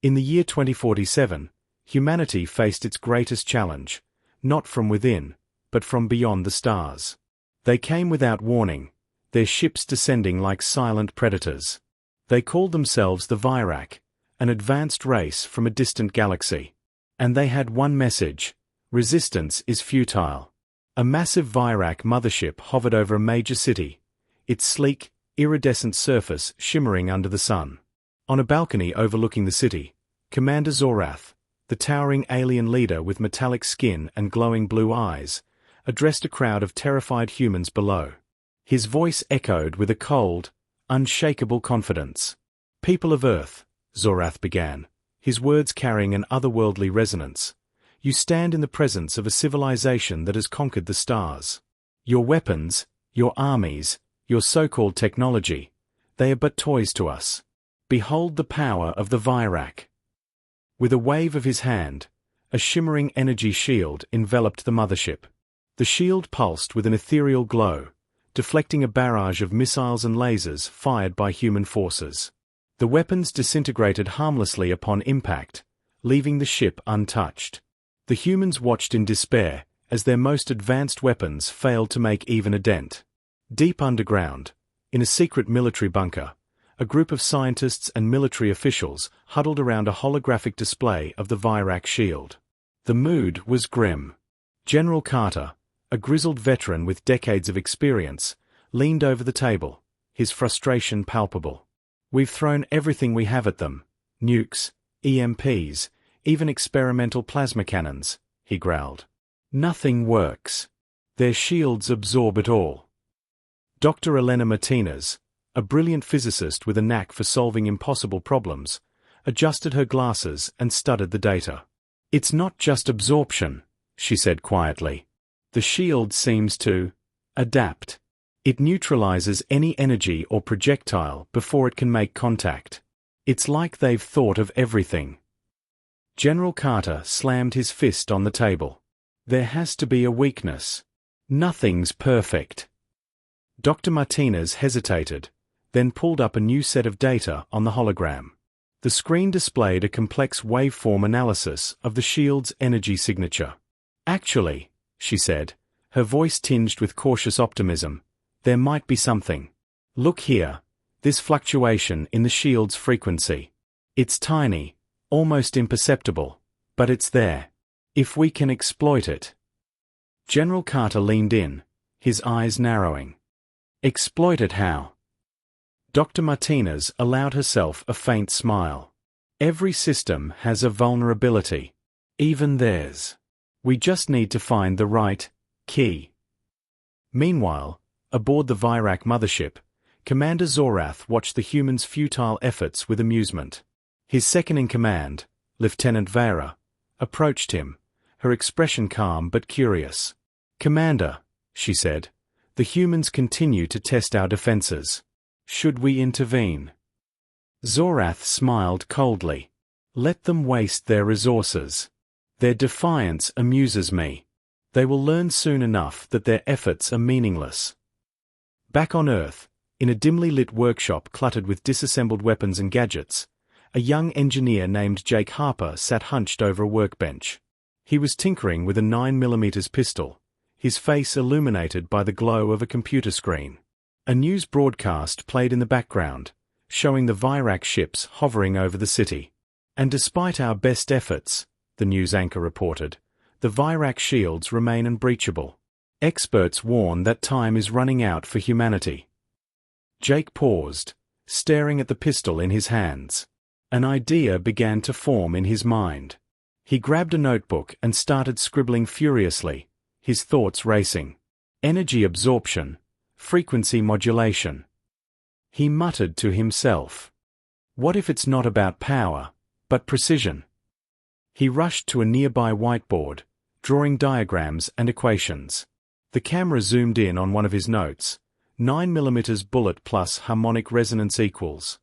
In the year 2047, humanity faced its greatest challenge, not from within, but from beyond the stars. They came without warning, their ships descending like silent predators. They called themselves the Vyrak, an advanced race from a distant galaxy. And they had one message: resistance is futile. A massive Vyrak mothership hovered over a major city, its sleek, iridescent surface shimmering under the sun. On a balcony overlooking the city, Commander Zorath, the towering alien leader with metallic skin and glowing blue eyes, addressed a crowd of terrified humans below. His voice echoed with a cold, unshakable confidence. "People of Earth," Zorath began, his words carrying an otherworldly resonance, "you stand in the presence of a civilization that has conquered the stars. Your weapons, your armies, your so-called technology, they are but toys to us. Behold the power of the Vyrak." With a wave of his hand, a shimmering energy shield enveloped the mothership. The shield pulsed with an ethereal glow, deflecting a barrage of missiles and lasers fired by human forces. The weapons disintegrated harmlessly upon impact, leaving the ship untouched. The humans watched in despair as their most advanced weapons failed to make even a dent. Deep underground, in a secret military bunker, a group of scientists and military officials huddled around a holographic display of the Vyrak shield. The mood was grim. General Carter, a grizzled veteran with decades of experience, leaned over the table, his frustration palpable. "We've thrown everything we have at them, nukes, EMPs, even experimental plasma cannons," he growled. "Nothing works. Their shields absorb it all." Dr. Elena Martinez, a brilliant physicist with a knack for solving impossible problems, adjusted her glasses and studied the data. "It's not just absorption," she said quietly. "The shield seems to adapt. It neutralizes any energy or projectile before it can make contact. It's like they've thought of everything." General Carter slammed his fist on the table. "There has to be a weakness. Nothing's perfect." Dr. Martinez hesitated, then pulled up a new set of data on the hologram. The screen displayed a complex waveform analysis of the shield's energy signature. "Actually," she said, her voice tinged with cautious optimism, "there might be something. Look here, this fluctuation in the shield's frequency. It's tiny, almost imperceptible, but it's there. If we can exploit it." General Carter leaned in, his eyes narrowing. "Exploit it how?" Dr. Martinez allowed herself a faint smile. "Every system has a vulnerability. Even theirs. We just need to find the right key." Meanwhile, aboard the Vyrak mothership, Commander Zorath watched the humans' futile efforts with amusement. His second-in-command, Lieutenant Vyrak, approached him, her expression calm but curious. "Commander," she said, "the humans continue to test our defenses. Should we intervene?" Zorath smiled coldly. "Let them waste their resources. Their defiance amuses me. They will learn soon enough that their efforts are meaningless." Back on Earth, in a dimly lit workshop cluttered with disassembled weapons and gadgets, a young engineer named Jake Harper sat hunched over a workbench. He was tinkering with a 9mm pistol, his face illuminated by the glow of a computer screen. A news broadcast played in the background, showing the Vyrak ships hovering over the city. "And despite our best efforts," the news anchor reported, "the Vyrak shields remain unbreachable. Experts warn that time is running out for humanity." Jake paused, staring at the pistol in his hands. An idea began to form in his mind. He grabbed a notebook and started scribbling furiously, his thoughts racing. Energy absorption, frequency modulation. He muttered to himself. What if it's not about power, but precision? He rushed to a nearby whiteboard, drawing diagrams and equations. The camera zoomed in on one of his notes. 9mm bullet plus harmonic resonance equals.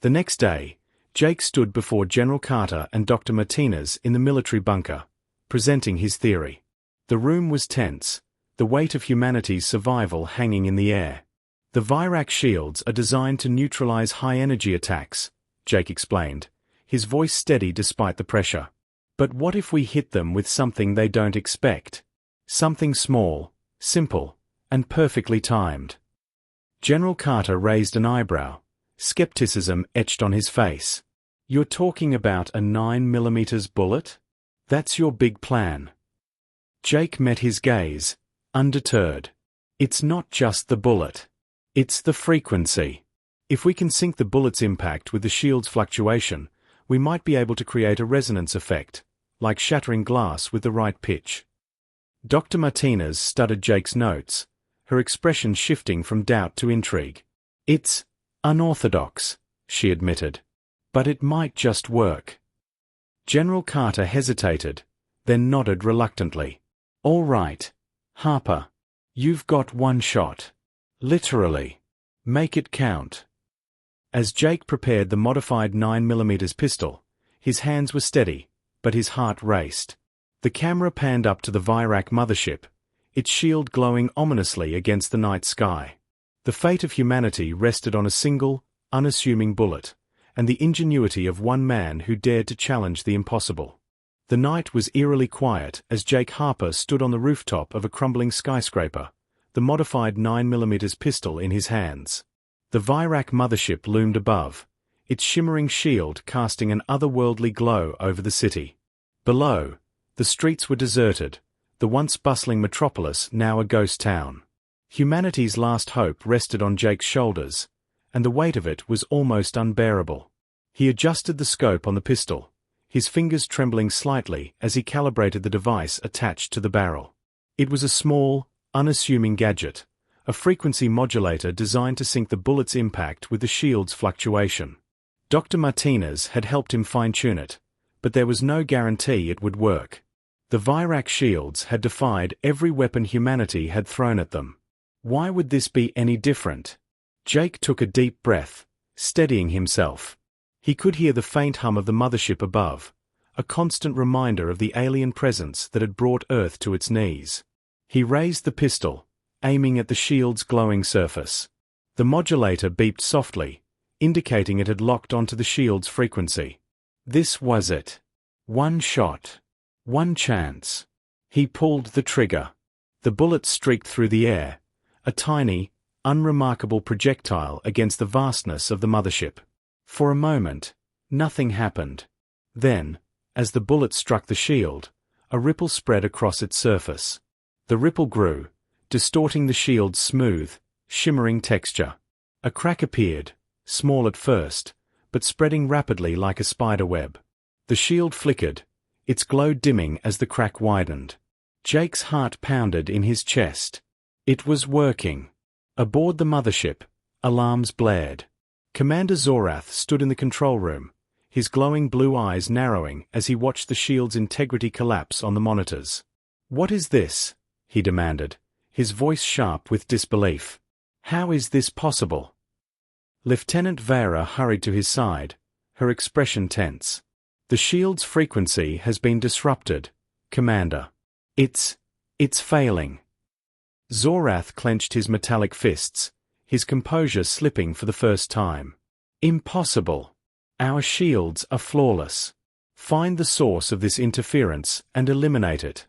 The next day, Jake stood before General Carter and Dr. Martinez in the military bunker, presenting his theory. The room was tense, the weight of humanity's survival hanging in the air. "The Vyrak shields are designed to neutralize high-energy attacks," Jake explained, his voice steady despite the pressure. But what if we hit them with something they don't expect? Something small, simple, and perfectly timed. General Carter raised an eyebrow, skepticism etched on his face. You're talking about a 9mm bullet? That's your big plan? Jake met his gaze, undeterred. It's not just the bullet. It's the frequency. If we can sync the bullet's impact with the shield's fluctuation, we might be able to create a resonance effect, like shattering glass with the right pitch. Dr. Martinez studied Jake's notes, her expression shifting from doubt to intrigue. It's unorthodox, she admitted. But it might just work. General Carter hesitated, then nodded reluctantly. All right, Harper. You've got one shot. Literally. Make it count. As Jake prepared the modified 9mm pistol, his hands were steady, but his heart raced. The camera panned up to the Vyrak mothership, its shield glowing ominously against the night sky. The fate of humanity rested on a single, unassuming bullet, and the ingenuity of one man who dared to challenge the impossible. The night was eerily quiet as Jake Harper stood on the rooftop of a crumbling skyscraper, the modified 9mm pistol in his hands. The Vyrak mothership loomed above, its shimmering shield casting an otherworldly glow over the city. Below, the streets were deserted, the once bustling metropolis now a ghost town. Humanity's last hope rested on Jake's shoulders, and the weight of it was almost unbearable. He adjusted the scope on the pistol, his fingers trembling slightly as he calibrated the device attached to the barrel. It was a small, unassuming gadget, a frequency modulator designed to sync the bullet's impact with the shield's fluctuation. Dr. Martinez had helped him fine-tune it, but there was no guarantee it would work. The Vyrak shields had defied every weapon humanity had thrown at them. Why would this be any different? Jake took a deep breath, steadying himself. He could hear the faint hum of the mothership above, a constant reminder of the alien presence that had brought Earth to its knees. He raised the pistol, aiming at the shield's glowing surface. The modulator beeped softly, indicating it had locked onto the shield's frequency. This was it. One shot. One chance. He pulled the trigger. The bullet streaked through the air, a tiny, unremarkable projectile against the vastness of the mothership. For a moment, nothing happened. Then, as the bullet struck the shield, a ripple spread across its surface. The ripple grew, distorting the shield's smooth, shimmering texture. A crack appeared, small at first, but spreading rapidly like a spider web. The shield flickered, its glow dimming as the crack widened. Jake's heart pounded in his chest. It was working. Aboard the mothership, alarms blared. Commander Zorath stood in the control room, his glowing blue eyes narrowing as he watched the shield's integrity collapse on the monitors. "What is this?" he demanded, his voice sharp with disbelief. "How is this possible?" Lieutenant Vyrak hurried to his side, her expression tense. "The shield's frequency has been disrupted, Commander. It's failing." Zorath clenched his metallic fists, his composure slipping for the first time. "Impossible. Our shields are flawless. Find the source of this interference and eliminate it."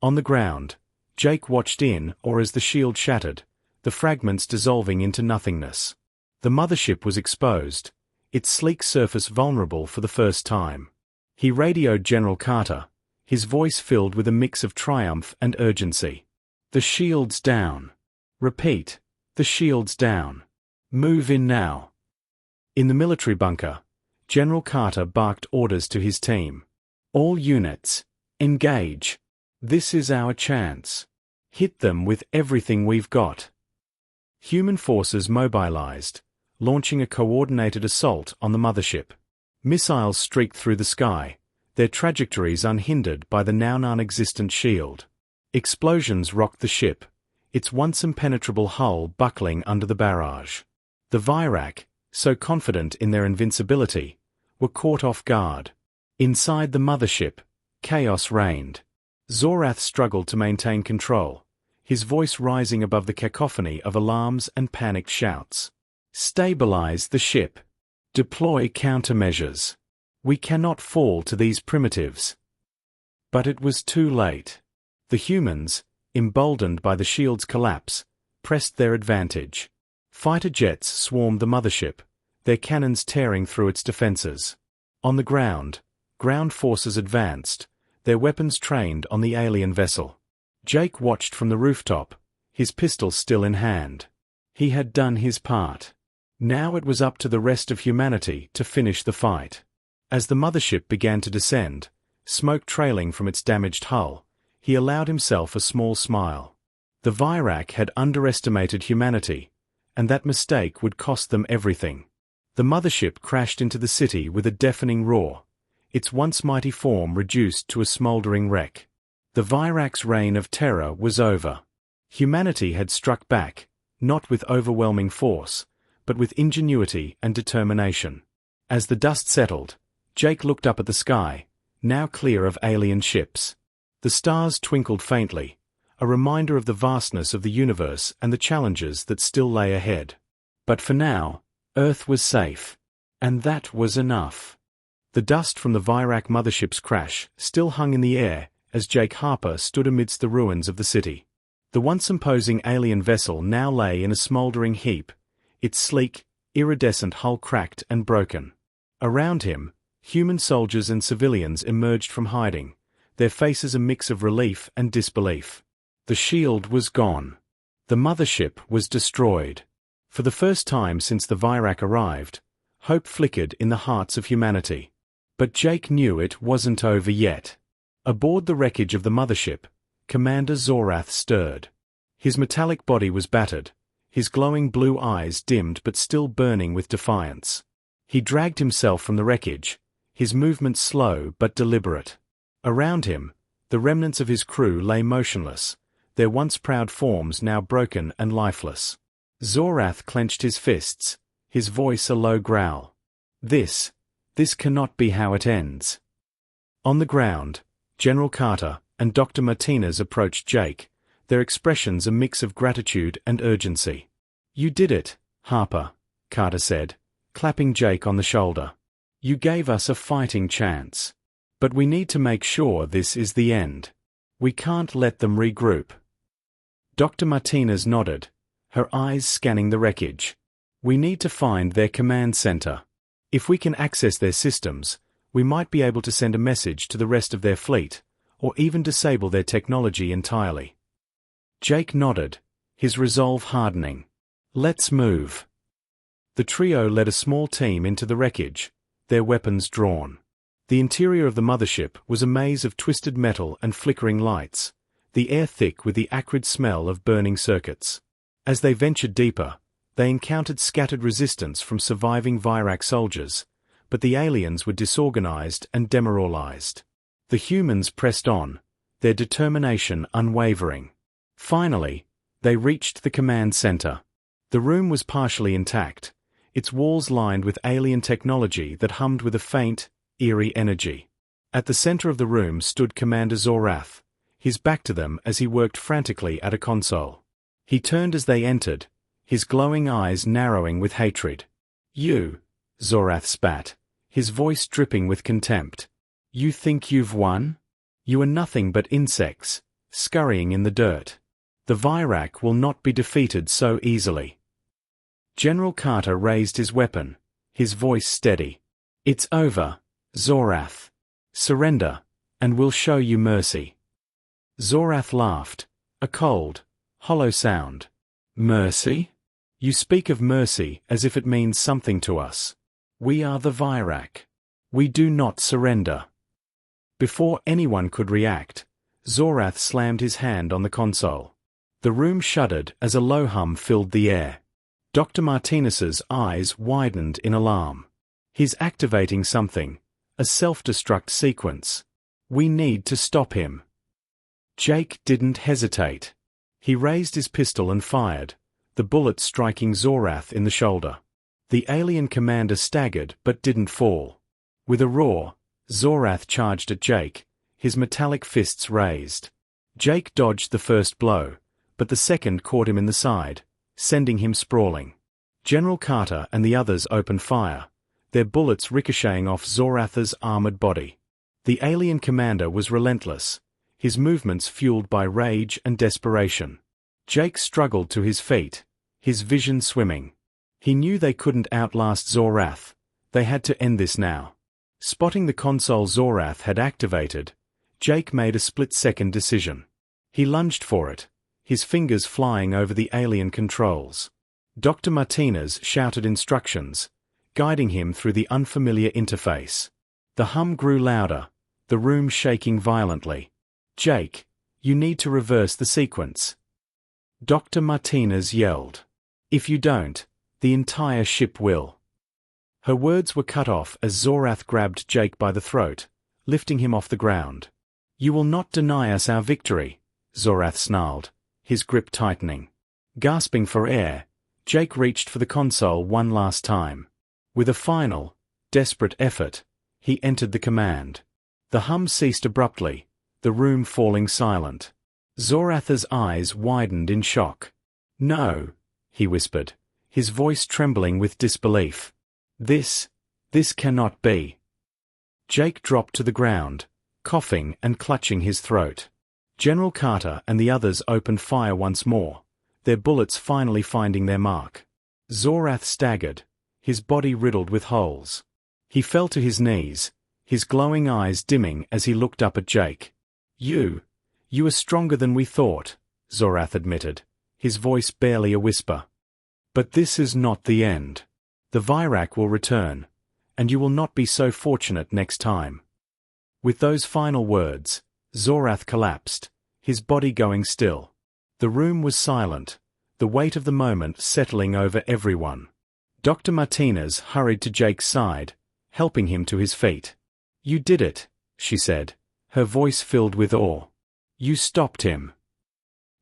On the ground, Jake watched in, or as the shield shattered, the fragments dissolving into nothingness. The mothership was exposed, its sleek surface vulnerable for the first time. He radioed General Carter, his voice filled with a mix of triumph and urgency. "The shield's down. Repeat, the shield's down. Move in now." In the military bunker, General Carter barked orders to his team. "All units, engage. This is our chance. Hit them with everything we've got." Human forces mobilized, launching a coordinated assault on the mothership. Missiles streaked through the sky, their trajectories unhindered by the now non-existent shield. Explosions rocked the ship, its once impenetrable hull buckling under the barrage. The Vyrak, so confident in their invincibility, were caught off guard. Inside the mothership, chaos reigned. Zorath struggled to maintain control, his voice rising above the cacophony of alarms and panicked shouts. "Stabilize the ship. Deploy countermeasures. We cannot fall to these primitives. But it was too late. The humans, emboldened by the shield's collapse, pressed their advantage. Fighter jets swarmed the mothership, their cannons tearing through its defenses. On the ground forces advanced, their weapons trained on the alien vessel. Jake watched from the rooftop, his pistol still in hand. He had done his part. Now it was up to the rest of humanity to finish the fight. As the mothership began to descend, smoke trailing from its damaged hull, he allowed himself a small smile. The Vyrak had underestimated humanity, and that mistake would cost them everything. The mothership crashed into the city with a deafening roar, its once mighty form reduced to a smoldering wreck. The Vyrak's reign of terror was over. Humanity had struck back, not with overwhelming force, but with ingenuity and determination. As the dust settled, Jake looked up at the sky, now clear of alien ships. The stars twinkled faintly, a reminder of the vastness of the universe and the challenges that still lay ahead. But for now, Earth was safe. And that was enough. The dust from the Vyrak mothership's crash still hung in the air as Jake Harper stood amidst the ruins of the city. The once imposing alien vessel now lay in a smoldering heap, its sleek, iridescent hull cracked and broken. Around him, human soldiers and civilians emerged from hiding, their faces a mix of relief and disbelief. The shield was gone. The mothership was destroyed. For the first time since the Vyrak arrived, hope flickered in the hearts of humanity. But Jake knew it wasn't over yet. Aboard the wreckage of the mothership, Commander Zorath stirred. His metallic body was battered, his glowing blue eyes dimmed but still burning with defiance. He dragged himself from the wreckage, his movements slow but deliberate. Around him, the remnants of his crew lay motionless, their once proud forms now broken and lifeless. Zorath clenched his fists, his voice a low growl. This cannot be how it ends. On the ground, General Carter and Dr. Martinez approached Jake, their expressions a mix of gratitude and urgency. "You did it, Harper," Carter said, clapping Jake on the shoulder. "You gave us a fighting chance. But we need to make sure this is the end. We can't let them regroup." Dr. Martinez nodded, her eyes scanning the wreckage. "We need to find their command center. If we can access their systems, we might be able to send a message to the rest of their fleet, or even disable their technology entirely." Jake nodded, his resolve hardening. "Let's move." The trio led a small team into the wreckage, their weapons drawn. The interior of the mothership was a maze of twisted metal and flickering lights, the air thick with the acrid smell of burning circuits. As they ventured deeper, they encountered scattered resistance from surviving Vyrak soldiers, but the aliens were disorganized and demoralized. The humans pressed on, their determination unwavering. Finally, they reached the command center. The room was partially intact, its walls lined with alien technology that hummed with a faint, eerie energy. At the center of the room stood Commander Zorath, his back to them as he worked frantically at a console. He turned as they entered, his glowing eyes narrowing with hatred. "You," Zorath spat, his voice dripping with contempt. "You think you've won? You are nothing but insects, scurrying in the dirt. The Vyrak will not be defeated so easily." General Carter raised his weapon, his voice steady. "It's over, Zorath. Surrender, and we'll show you mercy." Zorath laughed, a cold, hollow sound. "Mercy? You speak of mercy as if it means something to us. We are the Vyrak. We do not surrender." Before anyone could react, Zorath slammed his hand on the console. The room shuddered as a low hum filled the air. Dr. Martinez's eyes widened in alarm. "He's activating something, a self-destruct sequence. We need to stop him." Jake didn't hesitate. He raised his pistol and fired, the bullet striking Zorath in the shoulder. The alien commander staggered but didn't fall. With a roar, Zorath charged at Jake, his metallic fists raised. Jake dodged the first blow, but the second caught him in the side, sending him sprawling. General Carter and the others opened fire, their bullets ricocheting off Zorath's armored body. The alien commander was relentless, his movements fueled by rage and desperation. Jake struggled to his feet, his vision swimming. He knew they couldn't outlast Zorath. They had to end this now. Spotting the console Zorath had activated, Jake made a split-second decision. He lunged for it, his fingers flying over the alien controls. Dr. Martinez shouted instructions, guiding him through the unfamiliar interface. The hum grew louder, the room shaking violently. "Jake, you need to reverse the sequence," Dr. Martinez yelled. "If you don't, the entire ship will." Her words were cut off as Zorath grabbed Jake by the throat, lifting him off the ground. "You will not deny us our victory," Zorath snarled, his grip tightening. Gasping for air, Jake reached for the console one last time. With a final, desperate effort, he entered the command. The hum ceased abruptly, the room falling silent. Zorath's eyes widened in shock. "No," he whispered, his voice trembling with disbelief. This cannot be." Jake dropped to the ground, coughing and clutching his throat. General Carter and the others opened fire once more, their bullets finally finding their mark. Zorath staggered, his body riddled with holes. He fell to his knees, his glowing eyes dimming as he looked up at Jake. You are stronger than we thought," Zorath admitted, his voice barely a whisper. "But this is not the end. The Vyrak will return, and you will not be so fortunate next time." With those final words, Zorath collapsed, his body going still. The room was silent, the weight of the moment settling over everyone. Dr. Martinez hurried to Jake's side, helping him to his feet. "You did it," she said, her voice filled with awe. "You stopped him."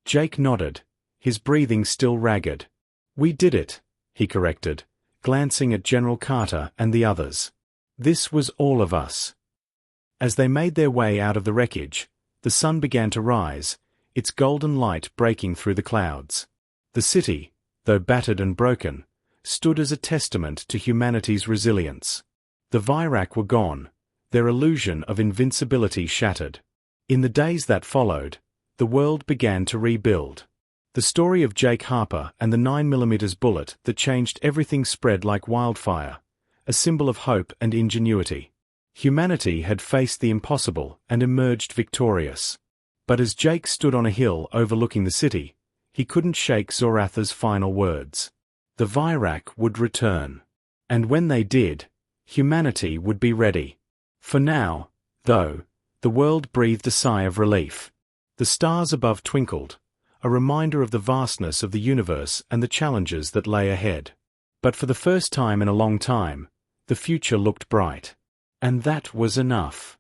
Jake nodded, his breathing still ragged. "We did it," he corrected, glancing at General Carter and the others. "This was all of us." As they made their way out of the wreckage, the sun began to rise, its golden light breaking through the clouds. The city, though battered and broken, stood as a testament to humanity's resilience. The Vyrak were gone, their illusion of invincibility shattered. In the days that followed, the world began to rebuild. The story of Jake Harper and the 9mm bullet that changed everything spread like wildfire, a symbol of hope and ingenuity. Humanity had faced the impossible and emerged victorious. But as Jake stood on a hill overlooking the city, he couldn't shake Zorath's final words. The Vyrak would return. And when they did, humanity would be ready. For now, though, the world breathed a sigh of relief. The stars above twinkled, a reminder of the vastness of the universe and the challenges that lay ahead. But for the first time in a long time, the future looked bright. And that was enough.